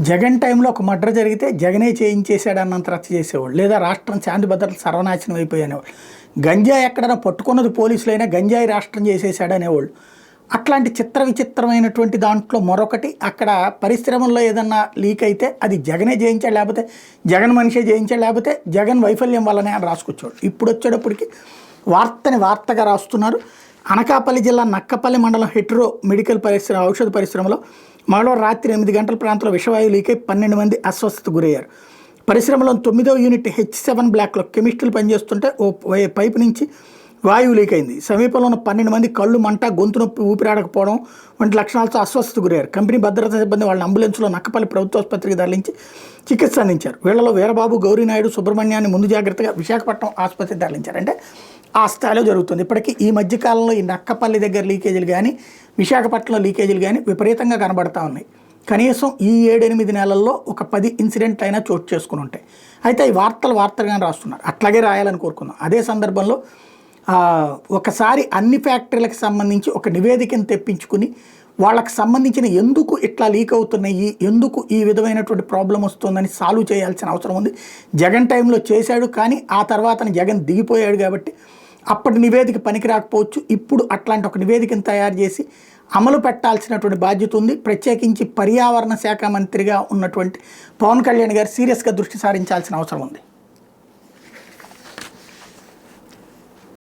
జగన్ టైంలో ఒక మర్డర్ జరిగితే జగనే చేయించేశాడన్నంత రచ్చ చేసేవాళ్ళు, లేదా రాష్ట్రం శాంతి భద్రతలు సర్వనాశనం అయిపోయానేవాళ్ళు. గంజాయి ఎక్కడైనా పట్టుకున్నది పోలీసులైనా గంజాయి రాష్ట్రం చేసేసాడు అనేవాళ్ళు. అట్లాంటి విచిత్రమైనటువంటి దాంట్లో మరొకటి, అక్కడ పరిశ్రమల్లో ఏదన్నా లీక్ అయితే అది జగనే చేయించాడు, లేకపోతే జగన్ మనిషే చేయించాడు, లేకపోతే జగన్ వైఫల్యం వల్లనే అని రాసుకొచ్చేవాడు. ఇప్పుడు వచ్చేటప్పటికి వార్తగా రాస్తున్నారు. అనకాపల్లి జిల్లా నక్కపల్లి మండలం హెట్రో మెడికల్ ఔషధ పరిశ్రమలో మంగళవారం రాత్రి 8 గంటల ప్రాంతంలో విషవాయువు లీకై 12 మంది అస్వస్థతకు గురయ్యారు. పరిశ్రమలో 9వ యూనిట్ H7 బ్లాక్లో కెమిస్టులు పనిచేస్తుంటే ఓ పైపు నుంచి వాయువు లీక్ అయింది. సమీపంలో ఉన్న 12 మంది కళ్ళు మంట, గొంతు నొప్పి, ఊపిరాడకపోవడం వంటి లక్షణాలతో అస్వస్థతకు గురయ్యారు. కంపెనీ భద్రతా సిబ్బంది వాళ్ళని అంబులెన్స్లో నక్కపల్లి ప్రభుత్వ ఆసుపత్రికి తరలించి చికిత్స అందించారు. వీళ్ళలో వీరబాబు, గౌరీనాయుడు, సుబ్రహ్మణ్యాన్ని ముందు జాగ్రత్తగా విశాఖపట్నం ఆసుపత్రికి తరలించారు. అంటే ఆ స్థాయిలో జరుగుతుంది. ఇప్పటికీ ఈ మధ్యకాలంలో ఈ నక్కపల్లి దగ్గర లీకేజీలు కానీ, విశాఖపట్నంలో లీకేజీలు కానీ విపరీతంగా కనబడతా ఉన్నాయి. కనీసం ఈ 7-8 నెలల్లో ఒక 10 ఇన్సిడెంట్లు అయినా చోటు చేసుకుని ఉంటాయి. అయితే ఈ వార్తలుగా రాస్తున్నారు, అట్లాగే రాయాలని కోరుకుందాం. అదే సందర్భంలో ఒకసారి అన్ని ఫ్యాక్టరీలకు సంబంధించి ఒక నివేదికను తెప్పించుకుని వాళ్ళకి సంబంధించిన ఎందుకు ఇట్లా లీక్ అవుతున్నాయి, ఎందుకు ఈ విధమైనటువంటి ప్రాబ్లం వస్తుందని సాల్వ్ చేయాల్సిన అవసరం ఉంది. జగన్ టైంలో చేశాడు, కానీ ఆ తర్వాత జగన్ దిగిపోయాడు కాబట్టి అప్పటి నివేదిక పనికి రాకపోవచ్చు. ఇప్పుడు అట్లాంటి ఒక నివేదికను తయారు చేసి అమలు పెట్టాల్సినటువంటి బాధ్యత ఉంది. ప్రత్యేకించి పర్యావరణ శాఖ మంత్రిగా ఉన్నటువంటి పవన్ కళ్యాణ్ గారు సీరియస్గా దృష్టి సారించాల్సిన అవసరం ఉంది.